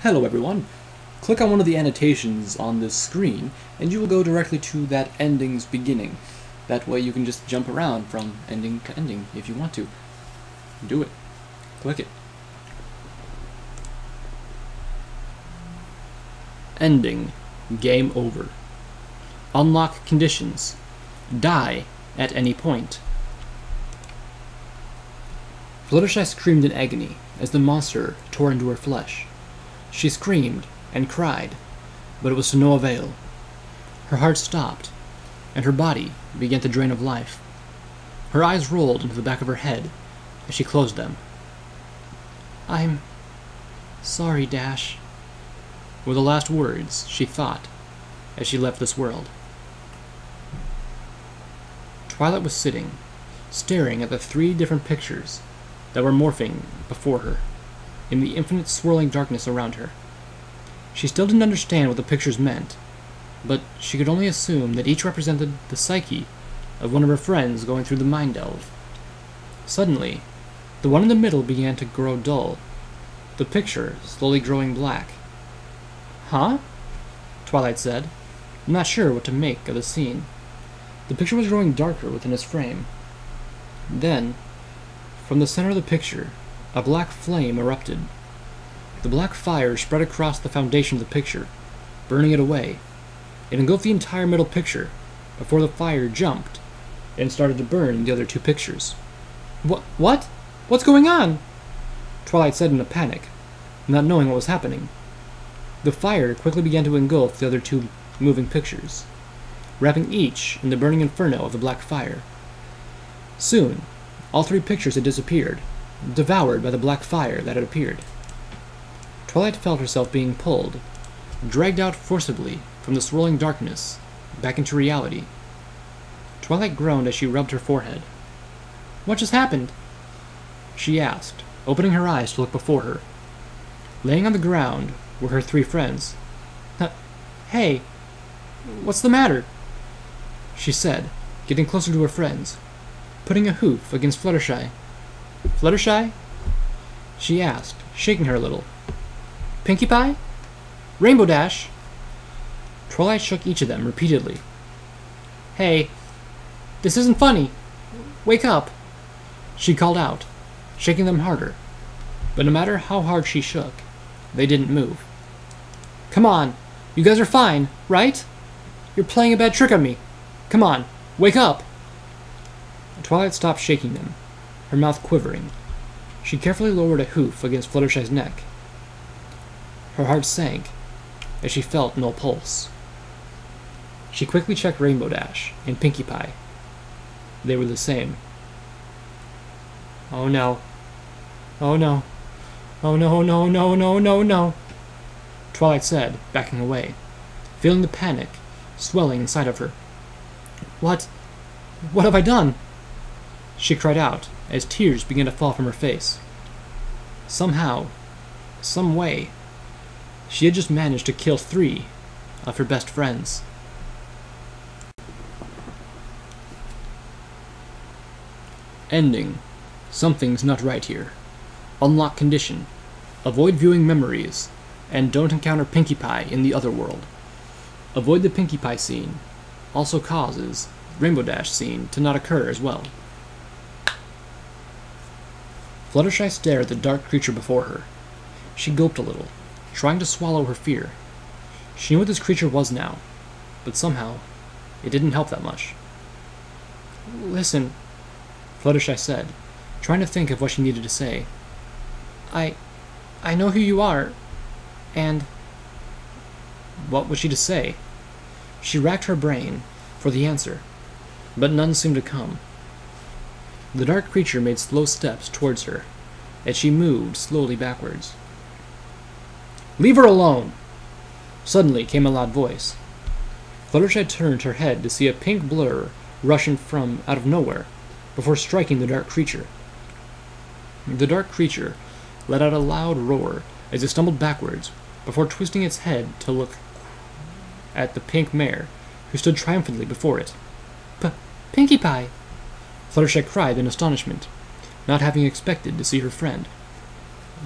Hello everyone! Click on one of the annotations on this screen and you will go directly to that ending's beginning. That way you can just jump around from ending to ending if you want to. Do it. Click it. Ending. Game over. Unlock conditions. Die at any point. Fluttershy screamed in agony as the monster tore into her flesh. She screamed and cried, but it was to no avail. Her heart stopped, and her body began to drain of life. Her eyes rolled into the back of her head as she closed them. "I'm sorry, Dash," were the last words she thought as she left this world. Twilight was sitting, staring at the 3 different pictures that were morphing before her, in the infinite swirling darkness around her. She still didn't understand what the pictures meant, but she could only assume that each represented the psyche of one of her friends going through the mind delve. Suddenly, the one in the middle began to grow dull, the picture slowly growing black. "Huh?" Twilight said, not sure what to make of the scene. The picture was growing darker within its frame. Then, from the center of the picture, a black flame erupted. The black fire spread across the foundation of the picture, burning it away. It engulfed the entire middle picture, before the fire jumped and started to burn the other 2 pictures. What? What's going on?" Twilight said in a panic, not knowing what was happening. The fire quickly began to engulf the other 2 moving pictures, wrapping each in the burning inferno of the black fire. Soon, all 3 pictures had disappeared, devoured by the black fire that had appeared. Twilight felt herself being pulled, dragged out forcibly from the swirling darkness, back into reality. Twilight groaned as she rubbed her forehead. "What just happened?" she asked, opening her eyes to look before her. Laying on the ground were her 3 friends. "Hey, what's the matter?" she said, getting closer to her friends, putting a hoof against Fluttershy. "Fluttershy?" she asked, shaking her a little. "Pinkie Pie? Rainbow Dash?" Twilight shook each of them repeatedly. "Hey, this isn't funny. Wake up," she called out, shaking them harder. But no matter how hard she shook, they didn't move. "Come on, you guys are fine, right? You're playing a bad trick on me. Come on, wake up." Twilight stopped shaking them, her mouth quivering. She carefully lowered a hoof against Fluttershy's neck. Her heart sank as she felt no pulse. She quickly checked Rainbow Dash and Pinkie Pie. They were the same. "Oh no. Oh no. Oh no, no, no, no, no, no," Twilight said, backing away, feeling the panic swelling inside of her. What have I done?" she cried out as tears began to fall from her face. Somehow, some way, she had just managed to kill 3 of her best friends. Ending. Something's not right here. Unlock condition. Avoid viewing memories, and don't encounter Pinkie Pie in the other world. Avoid the Pinkie Pie scene. Also causes Rainbow Dash scene to not occur as well. Fluttershy stared at the dark creature before her. She gulped a little, trying to swallow her fear. She knew what this creature was now, but somehow, it didn't help that much. "Listen," Fluttershy said, trying to think of what she needed to say. I know who you are, and..." What was she to say? She racked her brain for the answer, but none seemed to come. The dark creature made slow steps towards her, as she moved slowly backwards. "Leave her alone!" Suddenly came a loud voice. Fluttershy turned her head to see a pink blur rushing from out of nowhere, before striking the dark creature. The dark creature let out a loud roar as it stumbled backwards, before twisting its head to look at the pink mare, who stood triumphantly before it. Pinkie Pie!" Fluttershy cried in astonishment, not having expected to see her friend.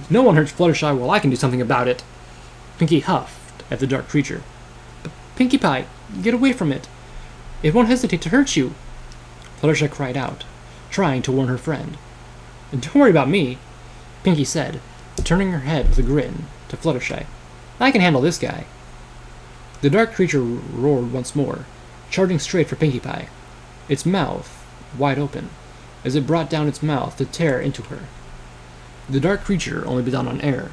"No one hurts Fluttershy while I can do something about it," Pinkie huffed at the dark creature. Pinkie Pie, get away from it. It won't hesitate to hurt you, Fluttershy cried out, trying to warn her friend. Don't worry about me, Pinkie said, turning her head with a grin to Fluttershy. I can handle this guy. The dark creature roared once more, charging straight for Pinkie Pie, its mouth wide open, as it brought down its mouth to tear into her. The dark creature only bit down on air.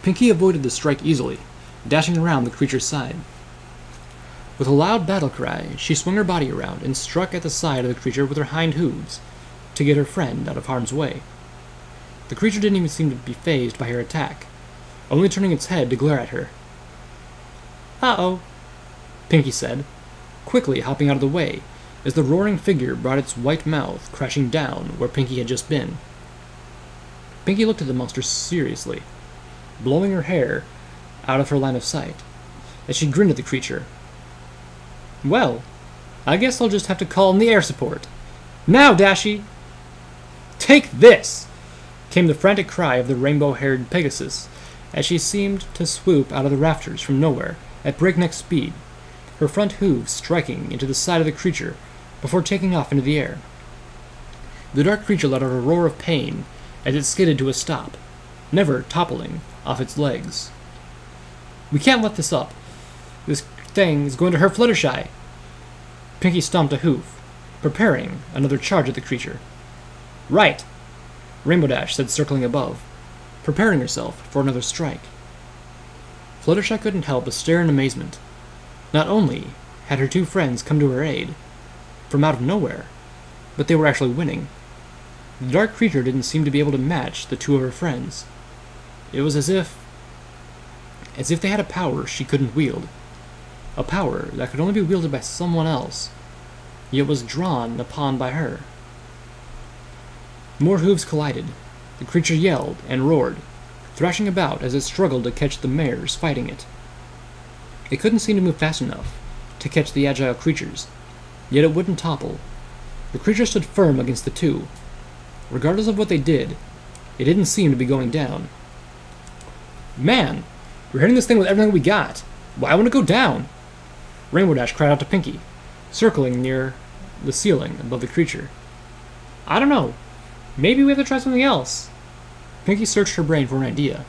Pinkie avoided the strike easily, dashing around the creature's side. With a loud battle cry, she swung her body around and struck at the side of the creature with her hind hooves to get her friend out of harm's way. The creature didn't even seem to be fazed by her attack, only turning its head to glare at her. Uh-oh, Pinkie said, quickly hopping out of the way as the roaring figure brought its white mouth crashing down where Pinkie had just been. Pinkie looked at the monster seriously, blowing her hair out of her line of sight, as she grinned at the creature. Well, I guess I'll just have to call in the air support. Now, Dashie! Take this! Came the frantic cry of the rainbow-haired Pegasus, as she seemed to swoop out of the rafters from nowhere at breakneck speed, her front hooves striking into the side of the creature before taking off into the air. The dark creature let out a roar of pain as it skidded to a stop, never toppling off its legs. We can't let this up. This thing is going to hurt Fluttershy. Pinkie stomped a hoof, preparing another charge at the creature. Right, Rainbow Dash said, circling above, preparing herself for another strike. Fluttershy couldn't help but stare in amazement. Not only had her two friends come to her aid, from out of nowhere, but they were actually winning. The dark creature didn't seem to be able to match the two of her friends. It was as if they had a power she couldn't wield. A power that could only be wielded by someone else, yet was drawn upon by her. More hooves collided. The creature yelled and roared, thrashing about as it struggled to catch the mares fighting it. It couldn't seem to move fast enough to catch the agile creatures, yet it wouldn't topple. The creature stood firm against the two. Regardless of what they did, it didn't seem to be going down. Man, we're hitting this thing with everything we got. Why won't it go down? Rainbow Dash cried out to Pinkie, circling near the ceiling above the creature. I don't know. Maybe we have to try something else. Pinkie searched her brain for an idea,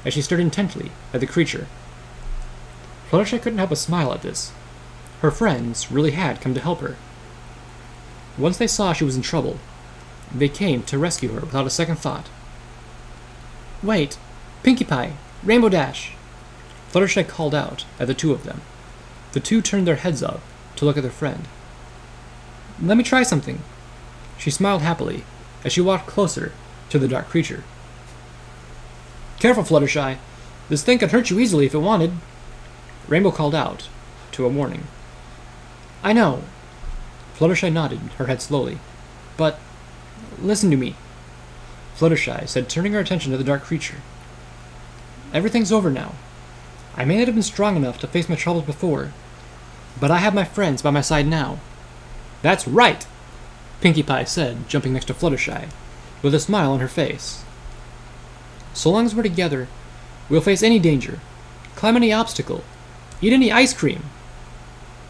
as she stared intently at the creature. Fluttershy couldn't help but smile at this. Her friends really had come to help her. Once they saw she was in trouble, they came to rescue her without a second thought. Wait, Pinkie Pie, Rainbow Dash! Fluttershy called out at the two of them. The two turned their heads up to look at their friend. Let me try something. She smiled happily as she walked closer to the dark creature. Careful, Fluttershy. This thing could hurt you easily if it wanted. Rainbow called out to a warning. I know. Fluttershy nodded her head slowly. But listen to me, Fluttershy said, turning her attention to the dark creature. Everything's over now. I may not have been strong enough to face my troubles before, but I have my friends by my side now. That's right, Pinkie Pie said, jumping next to Fluttershy, with a smile on her face. So long as we're together, we'll face any danger, climb any obstacle, eat any ice cream.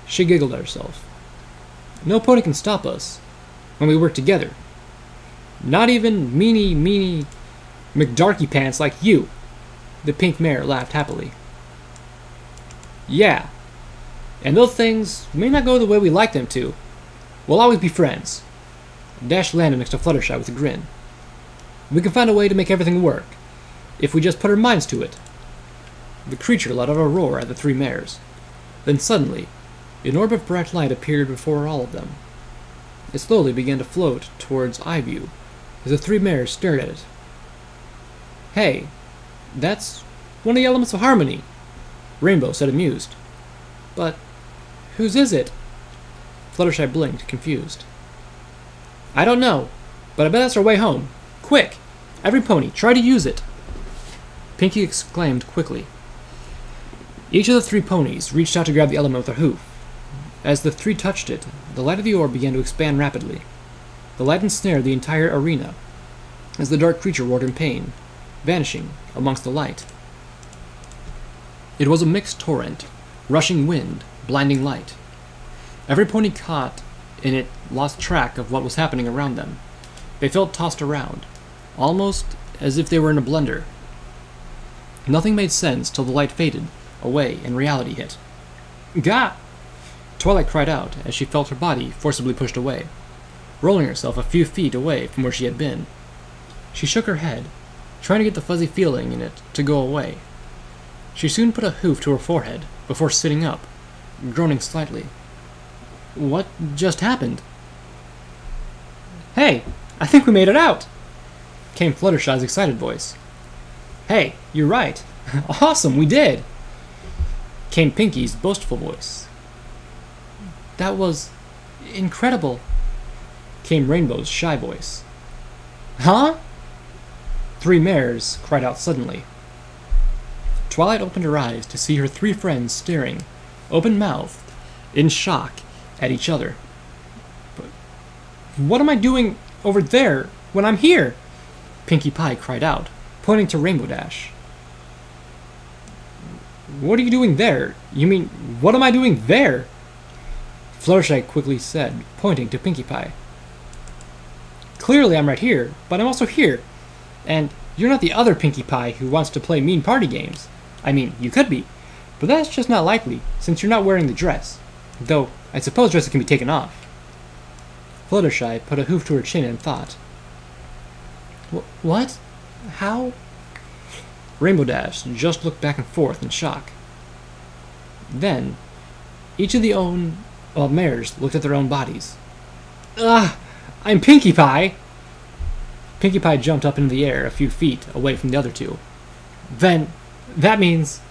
She giggled at herself. No pony can stop us when we work together. Not even meanie McDarky pants like you. The pink mare laughed happily. Yeah, and those things may not go the way we like them to. We'll always be friends. Dash landed next to Fluttershy with a grin. We can find a way to make everything work, if we just put our minds to it. The creature let out a roar at the three mares. Then suddenly, an orb of bright light appeared before all of them. It slowly began to float towards eye view, as the three mares stared at it. Hey, that's one of the elements of harmony, Rainbow said, amused. But whose is it? Fluttershy blinked, confused. I don't know, but I bet that's our way home. Quick! Every pony, try to use it! Pinkie exclaimed quickly. Each of the three ponies reached out to grab the element with a hoof. As the three touched it, the light of the orb began to expand rapidly. The light ensnared the entire arena, as the dark creature roared in pain, vanishing amongst the light. It was a mixed torrent, rushing wind, blinding light. Every pony caught in it lost track of what was happening around them. They felt tossed around, almost as if they were in a blender. Nothing made sense till the light faded away and reality hit. Gah! Twilight cried out as she felt her body forcibly pushed away, rolling herself a few feet away from where she had been. She shook her head, trying to get the fuzzy feeling in it to go away. She soon put a hoof to her forehead before sitting up, groaning slightly. What just happened? Hey, I think we made it out! Came Fluttershy's excited voice. Hey, you're right. Awesome, we did! Came Pinkie's boastful voice. That was incredible, came Rainbow's shy voice. Huh? Three mares cried out suddenly. Twilight opened her eyes to see her three friends staring, open-mouthed, in shock, at each other. But what am I doing over there when I'm here? Pinkie Pie cried out, pointing to Rainbow Dash. What are you doing there? You mean, what am I doing there? Fluttershy quickly said, pointing to Pinkie Pie. Clearly I'm right here, but I'm also here. And you're not the other Pinkie Pie who wants to play mean party games. I mean, you could be, but that's just not likely, since you're not wearing the dress. Though, I suppose dresses can be taken off. Fluttershy put a hoof to her chin and thought. What? How? Rainbow Dash just looked back and forth in shock. Then, each of the mares looked at their own bodies. Ugh! I'm Pinkie Pie! Pinkie Pie jumped up into the air a few feet away from the other two. Then, that means...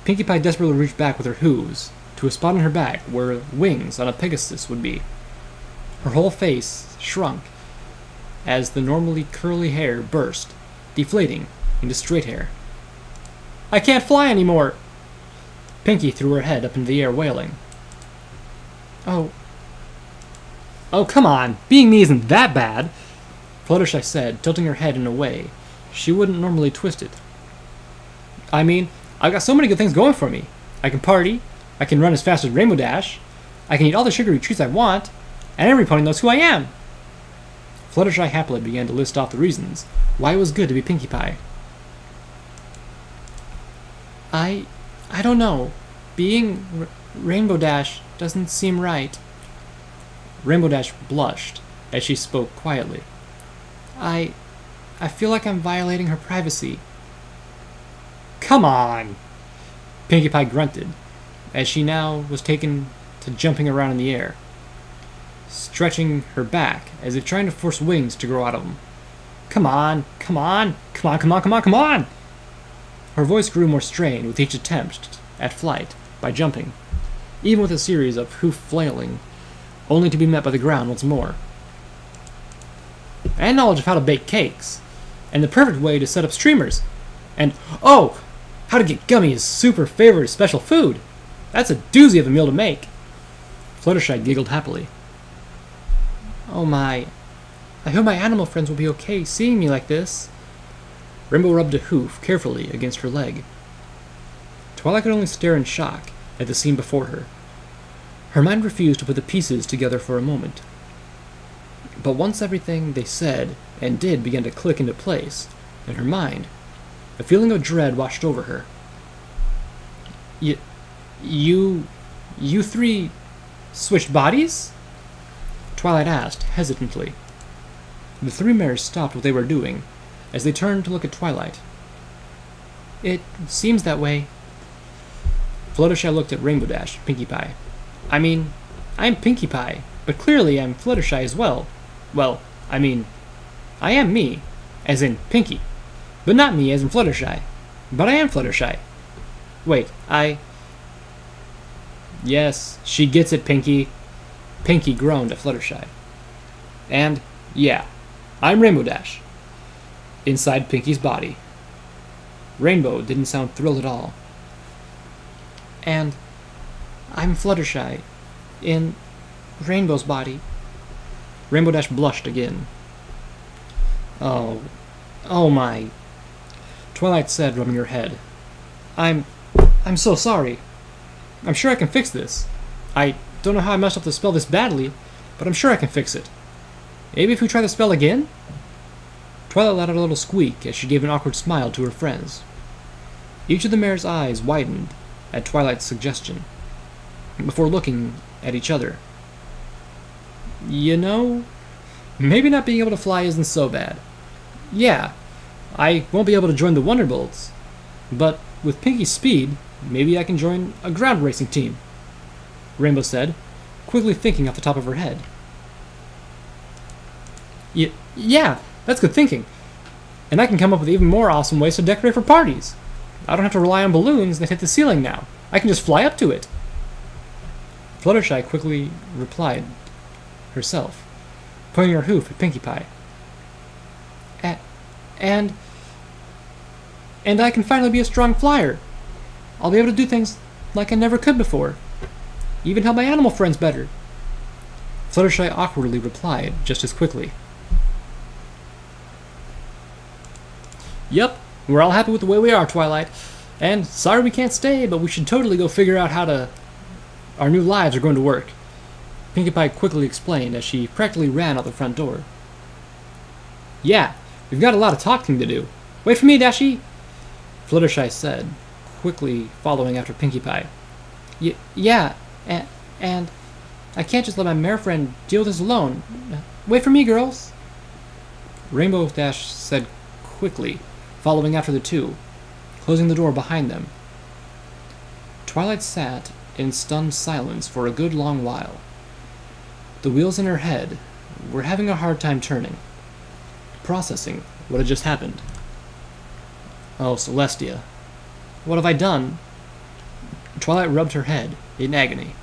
Pinkie Pie desperately reached back with her hooves to a spot on her back where wings on a Pegasus would be. Her whole face shrunk as the normally curly hair burst, deflating into straight hair. I can't fly anymore! Pinkie threw her head up into the air, wailing. Oh, come on! Being me isn't that bad! Fluttershy said, tilting her head in a way she wouldn't normally twist it. I mean, I've got so many good things going for me. I can party, I can run as fast as Rainbow Dash, I can eat all the sugary treats I want, and every pony knows who I am! Fluttershy happily began to list off the reasons why it was good to be Pinkie Pie. I don't know. Being Rainbow Dash doesn't seem right. Rainbow Dash blushed as she spoke quietly. I feel like I'm violating her privacy. Come on! Pinkie Pie grunted, as she now was taken to jumping around in the air, stretching her back as if trying to force wings to grow out of them. Come on! Come on! Come on, come on, come on, come on! Her voice grew more strained with each attempt at flight by jumping, even with a series of hoof flailing, only to be met by the ground once more. And knowledge of how to bake cakes, and the perfect way to set up streamers, and, oh, how to get Gummy's super favorite special food. That's a doozy of a meal to make. Fluttershy giggled happily. Oh my, I hope my animal friends will be okay seeing me like this. Rainbow rubbed a hoof carefully against her leg. Twilight could only stare in shock at the scene before her. Her mind refused to put the pieces together for a moment. But once everything they said and did began to click into place, in her mind, a feeling of dread washed over her. You three switched bodies? Twilight asked, hesitantly. The three mares stopped what they were doing, as they turned to look at Twilight. It seems that way. Fluttershy looked at Rainbow Dash, Pinkie Pie. I mean, I'm Pinkie Pie, but clearly I'm Fluttershy as well. Well, I mean, I am me, as in Pinkie, but not me as in Fluttershy. But I am Fluttershy. Wait, Yes, she gets it, Pinkie. Pinkie groaned at Fluttershy. And, yeah, I'm Rainbow Dash. Inside Pinkie's body. Rainbow didn't sound thrilled at all. And I'm Fluttershy. In Rainbow's body. Rainbow Dash blushed again. Oh my. Twilight said, rubbing her head. I'm I'm so sorry. I'm sure I can fix this. I don't know how I messed up the spell this badly, but I'm sure I can fix it. Maybe if we try the spell again? Twilight let out a little squeak as she gave an awkward smile to her friends. Each of the mare's eyes widened at Twilight's suggestion, before looking at each other. You know, maybe not being able to fly isn't so bad. Yeah, I won't be able to join the Wonderbolts, but with Pinkie's speed, maybe I can join a ground racing team, Rainbow said, quickly thinking off the top of her head. Yeah, that's good thinking. And I can come up with even more awesome ways to decorate for parties. I don't have to rely on balloons that hit the ceiling now. I can just fly up to it. Fluttershy quickly replied herself, pointing her hoof at Pinkie Pie. And I can finally be a strong flyer. I'll be able to do things like I never could before. Even help my animal friends better. Fluttershy awkwardly replied just as quickly. Yep, we're all happy with the way we are, Twilight. And sorry we can't stay, but we should totally go figure out how our new lives are going to work. Pinkie Pie quickly explained as she practically ran out the front door. Yeah, we've got a lot of talking to do. Wait for me, Dashi! Fluttershy said, quickly following after Pinkie Pie. Yeah, and I can't just let my mare friend deal with this alone. Wait for me, girls! Rainbow Dash said quickly, following after the two, closing the door behind them. Twilight sat in stunned silence for a good long while. The wheels in her head were having a hard time turning, processing what had just happened. Oh, Celestia, what have I done? Twilight rubbed her head in agony.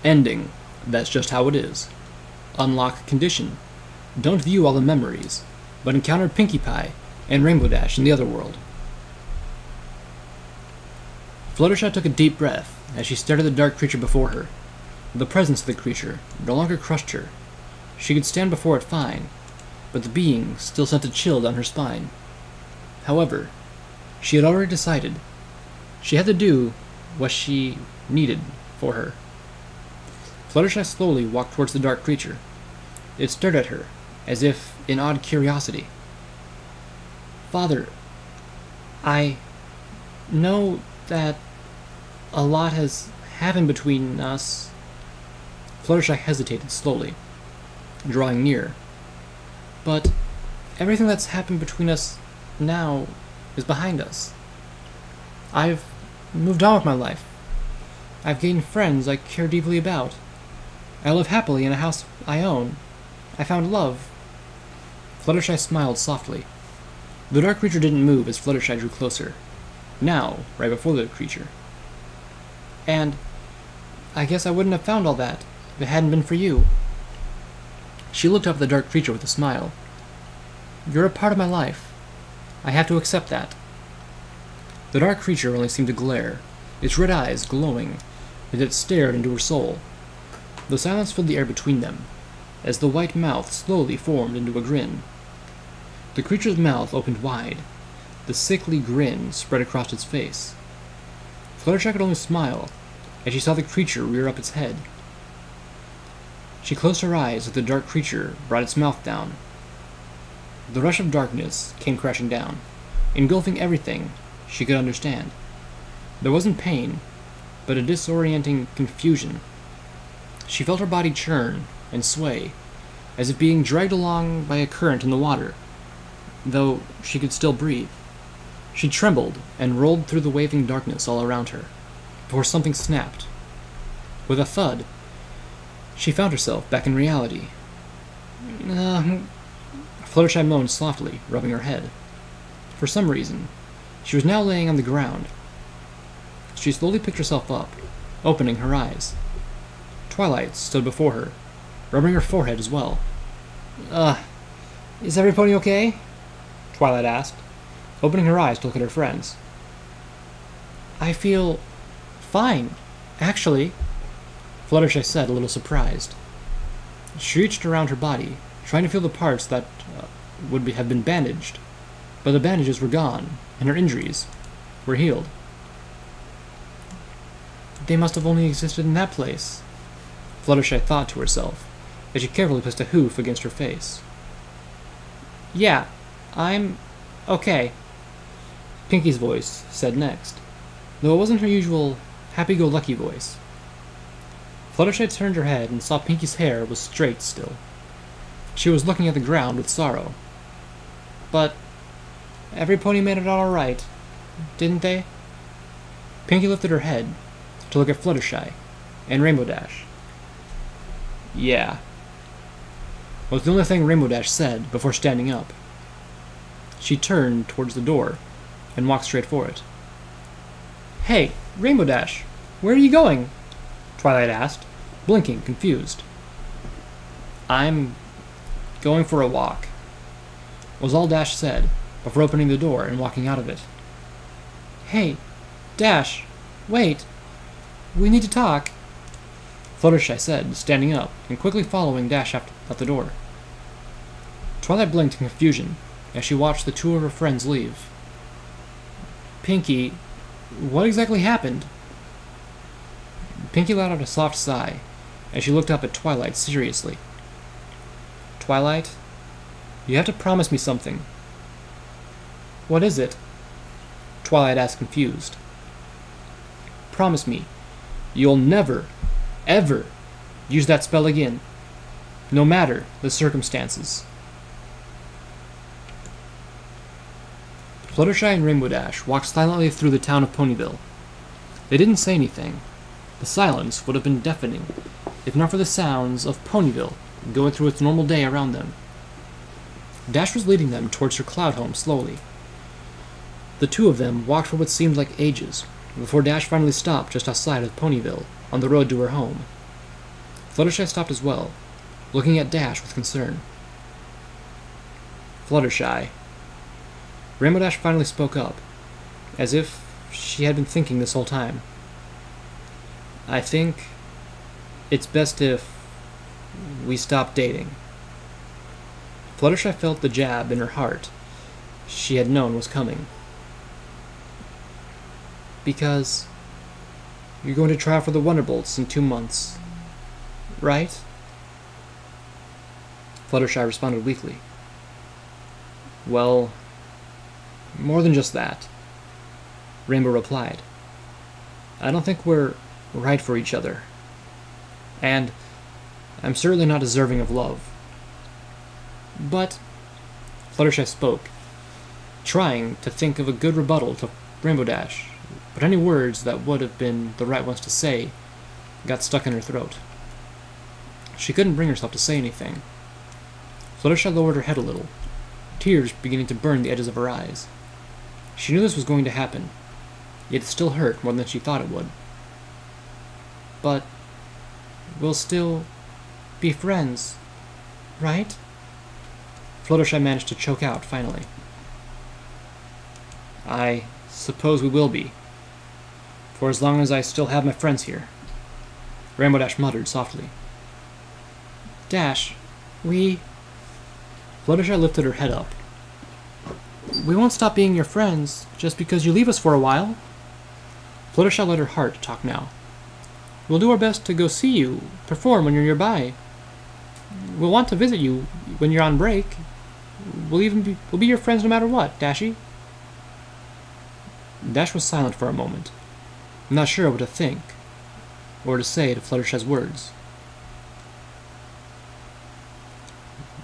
Ending. That's just how it is. Unlock condition. Don't view all the memories, but encounter Pinkie Pie and Rainbow Dash in the other world. Fluttershy took a deep breath as she stared at the dark creature before her. The presence of the creature no longer crushed her. She could stand before it fine, but the being still sent a chill down her spine. However, she had already decided. She had to do what she needed for her. Fluttershy slowly walked towards the dark creature. It stared at her, as if in odd curiosity. Father, I know that a lot has happened between us. Fluttershy hesitated slowly, drawing near. But everything that's happened between us now is behind us. I've moved on with my life. I've gained friends I care deeply about. I live happily in a house I own. I found love. Fluttershy smiled softly. The dark creature didn't move as Fluttershy drew closer. Now, right before the creature. And I guess I wouldn't have found all that if it hadn't been for you. She looked up at the dark creature with a smile. You're a part of my life. I have to accept that. The dark creature only seemed to glare, its red eyes glowing, as it stared into her soul. The silence filled the air between them, as the white mouth slowly formed into a grin. The creature's mouth opened wide. The sickly grin spread across its face. Fluttershy could only smile as she saw the creature rear up its head. She closed her eyes as the dark creature brought its mouth down. The rush of darkness came crashing down, engulfing everything she could understand. There wasn't pain, but a disorienting confusion. She felt her body churn and sway, as if being dragged along by a current in the water, though she could still breathe. She trembled and rolled through the waving darkness all around her, before something snapped. With a thud, she found herself back in reality. Fluttershy moaned softly, rubbing her head. For some reason, she was now laying on the ground. She slowly picked herself up, opening her eyes. Twilight stood before her, rubbing her forehead as well. Is every pony okay? Twilight asked, opening her eyes to look at her friends. I feel fine, actually, Fluttershy said, a little surprised. She reached around her body, trying to feel the parts that have been bandaged, but the bandages were gone, and her injuries were healed. They must have only existed in that place, Fluttershy thought to herself, as she carefully placed a hoof against her face. Yeah, I'm okay, Pinkie's voice said next, though it wasn't her usual happy-go-lucky voice. Fluttershy turned her head and saw Pinkie's hair was straight still. She was looking at the ground with sorrow. But every pony made it out all right, didn't they? Pinkie lifted her head to look at Fluttershy and Rainbow Dash. Yeah, was the only thing Rainbow Dash said before standing up. She turned towards the door and walked straight for it. Hey, Rainbow Dash, where are you going? Twilight asked, blinking, confused. I'm going for a walk, was all Dash said before opening the door and walking out of it. Hey, Dash, wait, we need to talk, Fluttershy said, standing up and quickly following Dash out the door. Twilight blinked in confusion as she watched the two of her friends leave. Pinkie, what exactly happened? Pinkie let out a soft sigh as she looked up at Twilight seriously. Twilight, you have to promise me something. What is it? Twilight asked, confused. Promise me you'll never, ever use that spell again, no matter the circumstances. Fluttershy and Rainbow Dash walked silently through the town of Ponyville. They didn't say anything. The silence would have been deafening, if not for the sounds of Ponyville going through its normal day around them. Dash was leading them towards her cloud home slowly. The two of them walked for what seemed like ages, before Dash finally stopped just outside of Ponyville, on the road to her home. Fluttershy stopped as well, looking at Dash with concern. Fluttershy. Rainbow Dash finally spoke up, as if she had been thinking this whole time. I think it's best if we stop dating. Fluttershy felt the jab in her heart she had known was coming. Because you're going to try out for the Wonderbolts in 2 months, right? Fluttershy responded weakly. Well, more than just that, Rainbow replied. I don't think we're right for each other, and I'm certainly not deserving of love. But, Fluttershy spoke, trying to think of a good rebuttal to Rainbow Dash, but any words that would have been the right ones to say got stuck in her throat. She couldn't bring herself to say anything. Fluttershy lowered her head a little, tears beginning to burn the edges of her eyes. She knew this was going to happen, yet it still hurt more than she thought it would. But we'll still be friends, right? Fluttershy managed to choke out, finally. I suppose we will be, for as long as I still have my friends here, Rainbow Dash muttered softly. Dash, Fluttershy lifted her head up. We won't stop being your friends just because you leave us for a while. Fluttershy let her heart talk now. We'll do our best to go see you perform when you're nearby. We'll want to visit you when you're on break. We'll be your friends no matter what, Dashy. Dash was silent for a moment, not sure what to think or to say to Fluttershy's words.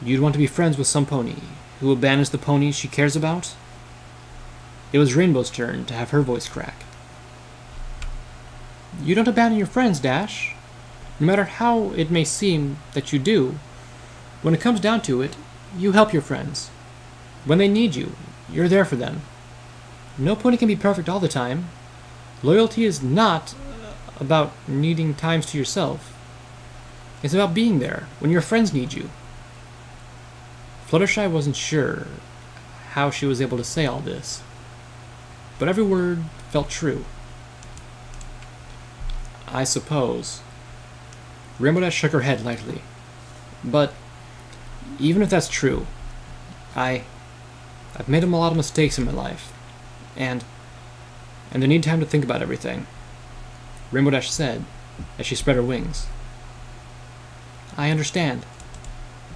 You'd want to be friends with some pony who abandons the ponies she cares about? It was Rainbow's turn to have her voice crack. You don't abandon your friends, Dash. No matter how it may seem that you do, when it comes down to it, you help your friends. When they need you, you're there for them. No pony can be perfect all the time. Loyalty is not about needing times to yourself. It's about being there when your friends need you. Fluttershy wasn't sure how she was able to say all this, but every word felt true. I suppose. Rainbow Dash shook her head lightly. But even if that's true, I've made a lot of mistakes in my life, and I need time to think about everything," Rainbow Dash said as she spread her wings. "I understand."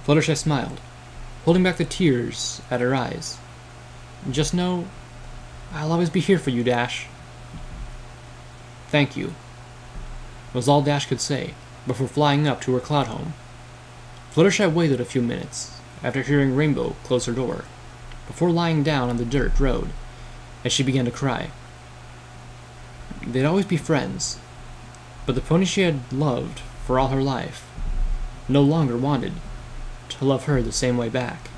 Fluttershy smiled, holding back the tears at her eyes. "Just know, I'll always be here for you, Dash." "Thank you," was all Dash could say before flying up to her cloud home. Fluttershy waited a few minutes after hearing Rainbow close her door, before lying down on the dirt road as she began to cry. They'd always be friends, but the pony she had loved for all her life no longer wanted to love her the same way back.